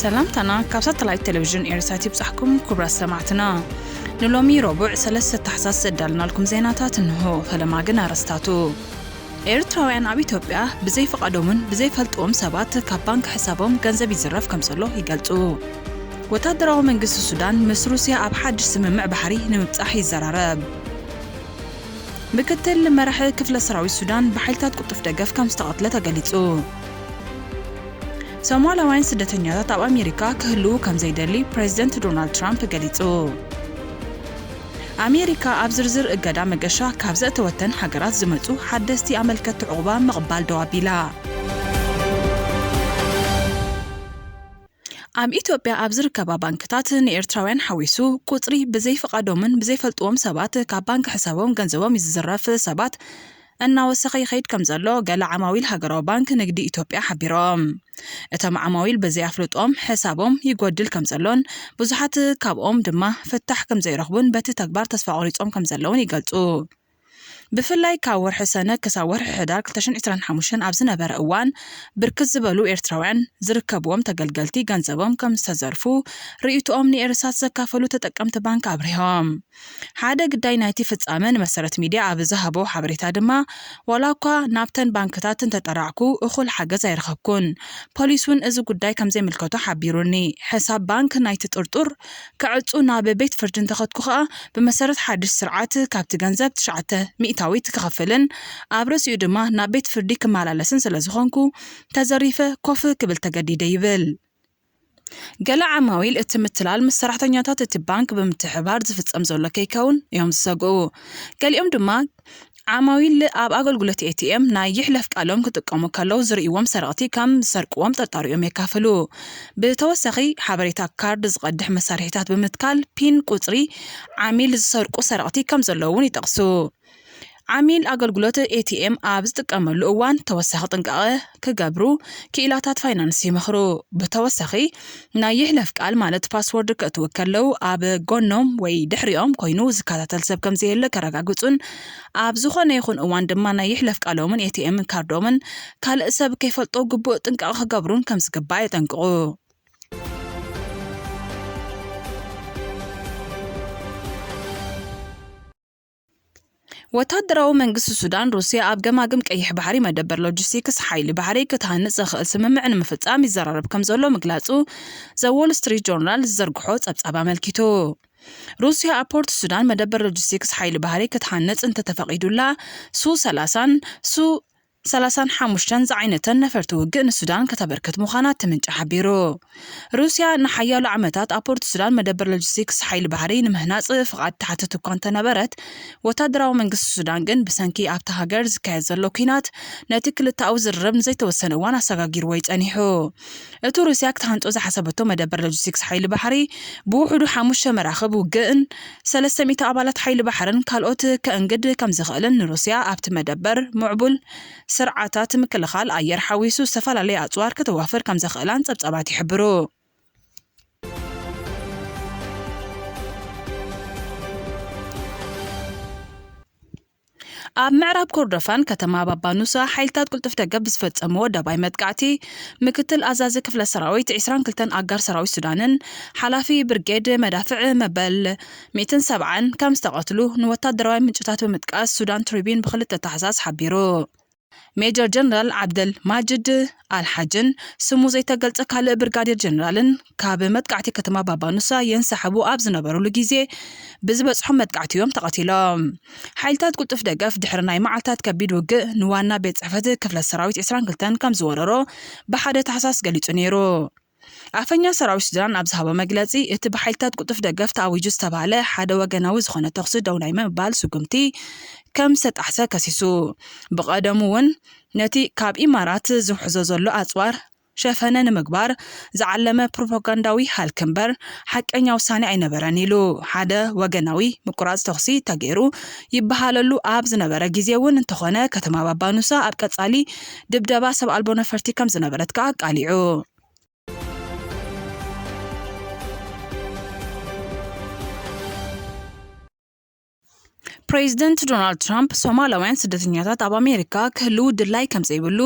سلامتنا كابسات لايت تلفزيون إرساتي بصحكم كبرى سمعتنا نلومي ربع 3 تحساس دالنا لكم زيناتات انهو فلما قنا رستاتو ኤርትራውያን ኣብ ኢትዮጵያ ብዘይ ፈቃዶምን ብዘይ ፈልጦም ሰባት ካብ ባንክ ሕሳቦም ገንዘብ ይዝረፍ ከምዘሎ ይገልጹ። ወታደራዊ መንግስቲ ሱዳን ምስ ሩስያ ኣብ ሓድሽ ስምምዕ ባሕሪ ንምብጻሕ ይዘራረብ። ምክትል መራሒ ክፍለ ሰራዊት ሱዳን ብሓይልታት ቁጥፍ ደገፍ ከም ዝተቐትለ ተገሊጹ። ሶማላውያን ስደተኛታት ኣብ ኣሜሪካ ክህልው ከም ዘይደሊ ፕሬዚደንት ዶናልድ ትራምፕ ገሊጹ። ኣሜሪካ ኣብ ዝርዝር እገዳ መገሻ ካብ ዘእተወተን ሃገራት ዝመጹ ሓደስቲ ኣመልከት ዕቑባ ምቕባል ደው ኣቢላ። ኣብ ኢትዮጵያ ኣብ ዝርከባ ባንክታት ንኤርትራውያን ሓዊሱ ቁጽሪ ብዘይ ፈቃዶምን ብዘይ ፈልጥዎም ሰባት ካብ ባንክ ሕሳቦም ገንዘቦም ይዝረፍ ሰባት እናወሰኸ ይኸይድ ከም ዘሎ ገለ ዓማዊል ሃገራዊ ባንክ ንግዲ ኢትዮጵያ ሓቢሮም። እቶም ዓማዊል በዘይ ኣፍልጦም ሕሳቦም ይጎድል ከም ዘሎን ብዙሓት ካብኦም ድማ ፍታሕ ከም ዘይረኽቡን በቲ ተግባር ተስፋ ቆሪጾም ከም ዘለውን ይገልጹ። ብፍላይ ካብ ወርሒ ሰነ ክሳብ ወርሒ ሕዳር 2025 ኣብ ዝነበረ እዋን ብርክት ዝበሉ ኤርትራውያን ዝርከብዎም ተገልገልቲ ገንዘቦም ከም ዝተዘርፉ ርእይቶኦም ንኤርሳት ዘካፈሉ ተጠቀምቲ ባንክ ኣብሪሆም። ሓደ ግዳይ ናይቲ ፍጻመ ንመሰረት ሚድያ ኣብ ዝሃቦ ሓበሬታ ድማ ዋላ እኳ ናብተን ባንክታት እንተጠራዕኩ እኹል ሓገዝ ኣይረኸብኩን፣ ፖሊስ እውን እዚ ጉዳይ ከም ዘይምልከቶ ሓቢሩኒ። ሕሳብ ባንክ ናይቲ ጥርጡር ክዕፁ ናብ ቤት ፍርዲ እንተኸድኩ ኸኣ ብመሰረት ሓድሽ ስርዓት ካብቲ ገንዘብ 900 ክኸፍልን ኣብ ርእሲኡ ድማ ናብ ቤት ፍርዲ ክመላለስን ስለዝኾንኩ ተዘሪፈ ኮፍ ክብል ተገዲደ ይብል። ገለ ዓማዊል እቲ ምትላል ምስ ሰራሕተኛታት እቲ ባንክ ብምትሕባር ዝፍጸም ዘሎ ከይከውን እዮም ዝሰግኡ። ገሊኦም ድማ ዓማዊል ኣብ ኣገልግሎት ኤቲኤም ናይ ይሕለፍ ቃሎም ክጥቀሙ ከለዉ ዝርእይዎም ሰረቕቲ ከም ዝሰርቅዎም ጠርጣሪኦም የካፍሉ። ብተወሳኺ ሓበሬታ ካርድ ዝቐድሕ መሳርሒታት ብምትካል ፒን ቁጽሪ ዓሚል ዝሰርቁ ሰረቕቲ ከም ዘለውን ይጠቕሱ። ዓሚል ኣገልግሎት ኤቲኤም ኣብ ዝጥቀመሉ እዋን ተወሳኺ ጥንቃቐ ክገብሩ ክኢላታት ፋይናንስ ይመኽሩ። ብተወሳኺ ናይ ይሕለፍ ቃል ማለት ፓስወርድ ከእትው ከለዉ ኣብ ጎኖም ወይ ድሕሪኦም ኮይኑ ዝከታተል ሰብ ከም ዘየለ ከረጋግጹን ኣብ ዝኾነ ይኹን እዋን ድማ ናይ ይሕለፍ ቃሎምን ኤቲኤም ካርዶምን ካልእ ሰብ ከይፈልጦ ግቡእ ጥንቃቐ ክገብሩን ከም ዝግባእ የጠንቅቑ። ወታደራዊ መንግስቲ ሱዳን ሩስያ ኣብ ገማግም ቀይሕ ባሕሪ መደበር ሎጂስቲክስ ሓይሊ ባሕሪ ክትሃንጽ ዝኽእል ስምምዕ ንምፍጻም ይዘራረብ ከም ዘሎ ምግላጹ ዘ ዎል ስትሪት ጆርናል ዝዘርግሖ ጸብጻብ ኣመልኪቱ። ሩስያ ኣብ ፖርት ሱዳን መደበር ሎጂስቲክስ ሓይሊ ባሕሪ ክትሃንጽ እንተተፈቒዱላ ሱ 35 ዝዓይነተን ነፈርቲ ውግእ ንሱዳን ከተበርክት ምዃና ትምንጭ ሓቢሩ። ሩስያ ንሓያሉ ዓመታት ኣብ ፖርት ሱዳን መደበር ሎጂስቲክስ ሓይሊ ባሕሪ ንምህናጽ ፍቓድ ተሓትት እኳ እንተነበረት ወታደራዊ መንግስቲ ሱዳን ግን ብሰንኪ ኣብቲ ሃገር ዝካየድ ዘሎ ኩናት ነቲ ክልተኣዊ ዝርርብ ንዘይተወሰነ እዋን ኣሰጋጊርዎ ይጸኒሑ። እቲ ሩስያ ክትሃንጦ ዝሓሰበቶ መደበር ሎጂስቲክስ ሓይሊ ባሕሪ ብውሕዱ 5 መራኽብ ውግእን 300 ኣባላት ሓይሊ ባሕርን ካልኦት ከእንግድ ከም ዝኽእልን ንሩስያ ኣብቲ መደበር ምዕቡል ስርዓታት ምክልኻል ኣየር ሓዊሱ ዝተፈላለዩ ኣጽዋር ከተዋፍር ከም ዘኽእላን ጸብጻባት ይሕብሩ። ኣብ ምዕራብ ኮርዶፋን ከተማ ባባኑሳ ሓይልታት ቁልጥፍ ደገፍ ዝፈጸምዎ ደባይ መጥቃዕቲ ምክትል ኣዛዚ ክፍለ ሰራዊት 22 ኣጋር ሰራዊት ሱዳንን ሓላፊ ብርጌድ መዳፍዕ መበል 170 ከም ዝተቐትሉ ንወታደራዊ ምንጭታት ብምጥቃስ ሱዳን ትሪቢን ብክልተ ታሕሳስ ሓቢሩ። ሜጀር ጀነራል ዓብደል ማጅድ አልሓጅን ስሙ ዘይተገልጸ ካልእ ብርጋዴር ጀነራልን ካብ መጥቃዕቲ ከተማ ባባኑሳ የንሰሓቡ ኣብ ዝነበሩሉ ግዜ ብዝበጽሖም መጥቃዕቲዮም ተቐቲሎም። ሓይልታት ቁልጥፍ ደገፍ ድሕሪ ናይ መዓልታት ከቢድ ውግእ ንዋና ቤት ጽሕፈት ክፍለ ሰራዊት 22 ከም ዝወረሮ ብሓደ ታሕሳስ ገሊጹ ነይሩ። ኣፈኛ ሰራዊት ሱዳን ኣብ ዝሃቦ መግለጺ እቲ ብሓይልታት ቁልጥፍ ደገፍ ተኣዊጁ ዝተባሃለ ሓደ ወገናዊ ዝኾነ ተኽሲ ደው ናይ ምባል ስጉምቲ ከም ዝተጣሕሰ ከሲሱ። ብቐደሙ እውን ነቲ ካብ ኢማራት ዝውሕዞ ዘሎ ኣጽዋር ሸፈነ ንምግባር ዝዓለመ ፕሮፓጋንዳዊ ሃልክ እምበር ሓቀኛ ውሳኔ ኣይነበረን ኢሉ። ሓደ ወገናዊ ምቁራጽ ተኽሲ ተገይሩ ይበሃለሉ ኣብ ዝነበረ ግዜ እውን እንተኾነ ከተማ ባባኑሳ ኣብ ቀጻሊ ድብደባ ሰብ ኣልቦ ነፈርቲ ከም ዝነበረት ከዓ ቃሊዑ። ፕሬዚደንት ዶናልድ ትራምፕ ሶማላውያን ስደተኛታት ኣብ ኣሜሪካ ክህልው ድላይ ከም ዘይብሉ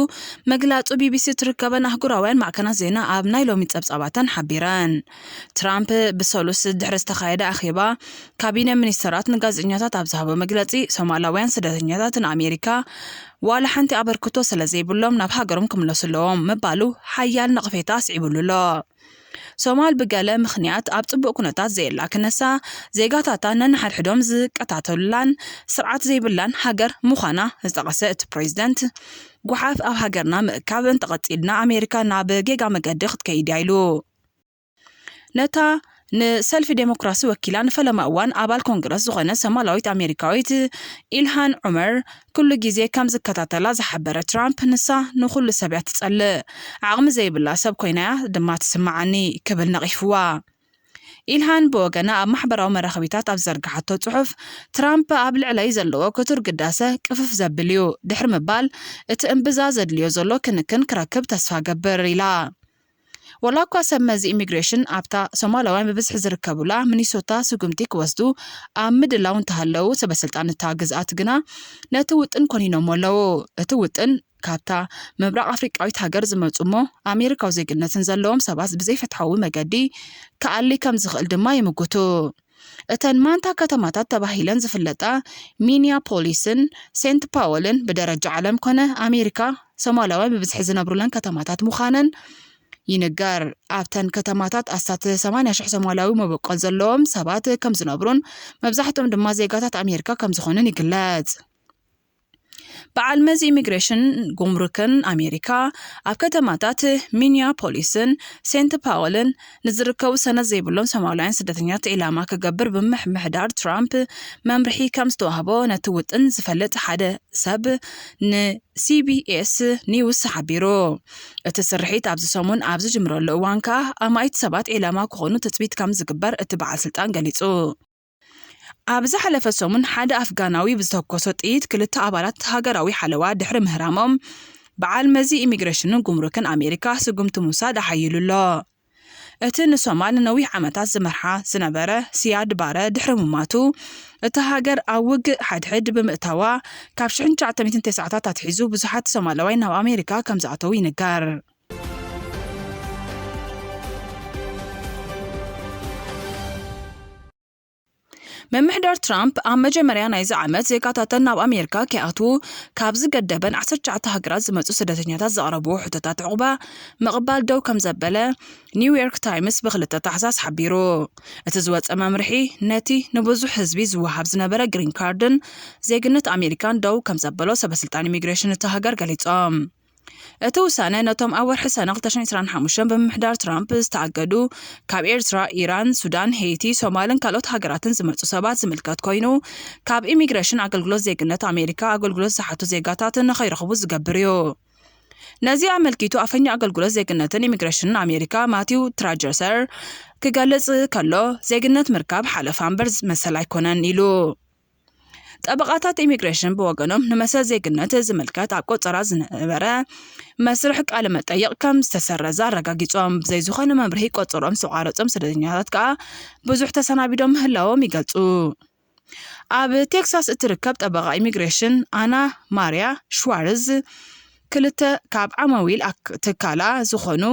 መግላጹ ቢቢሲ ትርከበን ኣህጉራውያን ማዕከናት ዜና ኣብ ናይ ሎሚ ጸብጻባተን ሓቢረን። ትራምፕ ብሰሉስ ድሕሪ ዝተኻየደ ኣኼባ ካቢነ ሚኒስተራት ንጋዜጠኛታት ኣብ ዝሃቦ መግለጺ ሶማላውያን ስደተኛታት ንኣሜሪካ ዋላ ሓንቲ ኣበርክቶ ስለ ዘይብሎም ናብ ሃገሮም ክምለሱ ኣለዎም ምባሉ ሓያል ነቕፌታ ኣስዒቡሉ ኣሎ። ሶማል ብገለ ምኽንያት ኣብ ጽቡቕ ኩነታት ዘየላ ክነሳ ዜጋታታ ነንሓድሕዶም ዝቀታተሉላን ስርዓት ዘይብላን ሃገር ምዃና ዝጠቐሰ እቲ ፕሬዚደንት ጓሓፍ ኣብ ሃገርና ምእካብ እንተቐፂልና ኣሜሪካ ናብ ጌጋ መገዲ ክትከይድ ኢሉ ነታ ንሰልፊ ዴሞክራሲ ወኪላ ንፈለማ እዋን ኣባል ኮንግረስ ዝኾነ ሶማላዊት ኣሜሪካዊት ኢልሃን ዑመር ኩሉ ግዜ ከም ዝከታተላ ዝሓበረ ትራምፕ ንሳ ንኩሉ ሰብ እያ ትጸልእ ዓቕሚ ዘይብላ ሰብ ኮይናያ ድማ ትስማዓኒ ክብል ነቒፍዋ። ኢልሃን ብወገና ኣብ ማሕበራዊ መራኸቢታት ኣብ ዘርግሓቶ ጽሑፍ ትራምፕ ኣብ ልዕለይ ዘለዎ ክቱር ግዳሰ ቅፍፍ ዘብል እዩ ድሕሪ ምባል እቲ እምብዛ ዘድልዮ ዘሎ ክንክን ክረክብ ተስፋ ገብር ኢላ። ወላ እኳ ሰብ መዚ ኢሚግሬሽን ኣብታ ሶማላውያን ብብዝሒ ዝርከቡላ ሚኒሶታ ስጉምቲ ክወስዱ ኣብ ምድላው እንተሃለው ሰበስልጣን እታ ግዝኣት ግና ነቲ ውጥን ኮኒኖም ኣለዉ። እቲ ውጥን ካብታ ምብራቅ ኣፍሪቃዊት ሃገር ዝመፁ እሞ ኣሜሪካዊ ዜግነትን ዘለዎም ሰባት ብዘይፍትሓዊ መገዲ ከኣሊ ከም ዝኽእል ድማ ይምግቱ። እተን ማንታ ከተማታት ተባሂለን ዝፍለጣ ሚኒያፖሊስን ሴንት ፓውልን ብደረጃ ዓለም ኮነ ኣሜሪካ ሶማላውያን ብብዝሒ ዝነብሩለን ከተማታት ምዃነን ይንገር። ኣብተን ከተማታት ኣስታት 80,000 ሶማላዊ መበቆል ዘለዎም ሰባት ከም ዝነብሩን መብዛሕትኦም ድማ ዜጋታት ኣሜሪካ ከም ዝኾኑን ይግለጽ። በዓል መዚ ኢሚግሬሽን ጉምሩክን ኣሜሪካ ኣብ ከተማታት ሚኒያፖሊስን ሴንት ፓውልን ንዝርከቡ ሰነድ ዘይብሎም ሶማላውያን ስደተኛታት ኢላማ ክገብር ብምሕዳር ትራምፕ መምርሒ ከም ዝተዋህቦ ነቲ ውጥን ዝፈልጥ ሓደ ሰብ ንሲቢኤስ ኒውስ ሓቢሩ። እቲ ስርሒት ኣብዚ ሰሙን ኣብ ዝጅምረሉ እዋን ከዓ ኣማይት ሰባት ኢላማ ክኾኑ ትፅቢት ከም ዝግበር እቲ በዓል ስልጣን ገሊጹ። ኣብ ዝሓለፈ ሰሙን ሓደ ኣፍጋናዊ ብዝተኮሶ ጥይት ክልተ ኣባላት ሃገራዊ ሓለዋ ድሕሪ ምህራሞም በዓል መዚ ኢሚግሬሽንን ጉምሩክን ኣሜሪካ ስጉምቲ ሙሳድ ኣሓይሉሎ። እቲ ንሶማል ነዊሕ ዓመታት ዝመርሓ ዝነበረ ሲያድ ባረ ድሕሪ ምማቱ እቲ ሃገር ኣብ ውግእ ሓድሕድ ብምእታዋ ካብ 1990ታት ኣትሒዙ ብዙሓት ሶማላውያን ናብ ኣሜሪካ ከም ዝኣተው ይንገር። ምምሕዳር ትራምፕ ኣብ መጀመርያ ናይዚ ዓመት ዜጋታተን ናብ ኣሜሪካ ከይኣትዉ ካብ ዝገደበን 19 ሃገራት ዝመፁ ስደተኛታት ዘቕረብዎ ሕቶታት ዕቑባ ምቕባል ደው ከም ዘበለ ኒውዮርክ ታይምስ ብ2 ታሕሳስ ሓቢሩ። እቲ ዝወፀ መምርሒ ነቲ ንብዙሕ ህዝቢ ዝወሃብ ዝነበረ ግሪን ካርድን ዜግነት ኣሜሪካን ደው ከም ዘበሎ ሰበስልጣን ኢሚግሬሽን እቲ ሃገር ገሊፆም። እቲ ውሳነ ነቶም ኣብ ወርሒ ሰነ 2025 ብምሕዳር ትራምፕ ዝተኣገዱ ካብ ኤርትራ፣ ኢራን፣ ሱዳን፣ ሄይቲ፣ ሶማልን ካልኦት ሃገራትን ዝመፁ ሰባት ዝምልከት ኮይኑ ካብ ኢሚግሬሽን ኣገልግሎት ዜግነት ኣሜሪካ ኣገልግሎት ዝሓቱ ዜጋታትን ንኸይረኽቡ ዝገብር እዩ። ነዚ ኣመልኪቱ ኣፈኛ ኣገልግሎት ዜግነትን ኢሚግሬሽንን ኣሜሪካ ማቲው ትራጀርሰር ክገልጽ ከሎ ዜግነት ምርካብ ሓለፋ እምበር መሰል ኣይኮነን ኢሉ። ጠበቃታት ኢሚግሬሽን ብወገኖም ንመሰል ዜግነት ዝምልከት ኣብ ቆፀራ ዝነበረ መስርሕ ቃለ መጠይቕ ከም ዝተሰረዘ ኣረጋጊፆም ብዘይ ዝኾነ መምርሒ ቆፀሮም ዝተቋረፆም ስደተኛታት ከዓ ብዙሕ ተሰናቢዶም ምህላዎም ይገልጹ። ኣብ ቴክሳስ እትርከብ ጠበቃ ኢሚግሬሽን ኣና ማርያ ሽዋርዝ ክልተ ካብ ዓማዊል ትካላ ዝኾኑ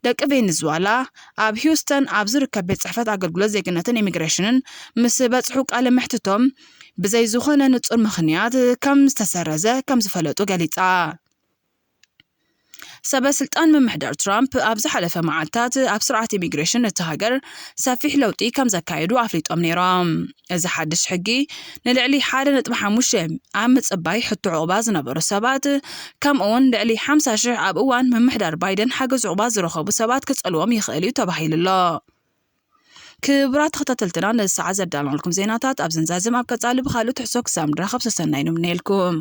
ደቂ ቬኔዙዋላ ኣብ ሂውስተን ኣብ ዝርከብ ቤት ጽሕፈት ኣገልግሎት ዜግነትን ኢሚግሬሽንን ምስ በጽሑ ቃለ መሕትቶም ብዘይ ዝኾነ ንጹር ምኽንያት ከም ዝተሰረዘ ከም ዝፈለጡ ገሊጻ። ሰበስልጣን ምምሕዳር ትራምፕ ኣብ ዝሓለፈ መዓልታት ኣብ ስርዓት ኢሚግሬሽን እቲ ሃገር ሰፊሕ ለውጢ ከም ዘካየዱ ኣፍሊጦም ነይሮም። እዚ ሓድሽ ሕጊ ንልዕሊ 1.5 ኣብ ምጽባይ ሕቶ ዕቑባ ዝነበሩ ሰባት ከምኡውን ልዕሊ 50,000 ኣብ እዋን ምምሕዳር ባይደን ሓገዝ ዕቑባ ዝረኸቡ ሰባት ክጸልዎም ይኽእል እዩ ተባሂሉሎ። ክቡራት ተኸታተልትና ነዚ ሰዓት ዘዳለናልኩም ዜናታት ኣብ ዝንዛዝም ኣብ ቀጻሊ ብኻልእ ትሕሶ ክሳብ ንራኸብ ሰናይ ነይልኩም።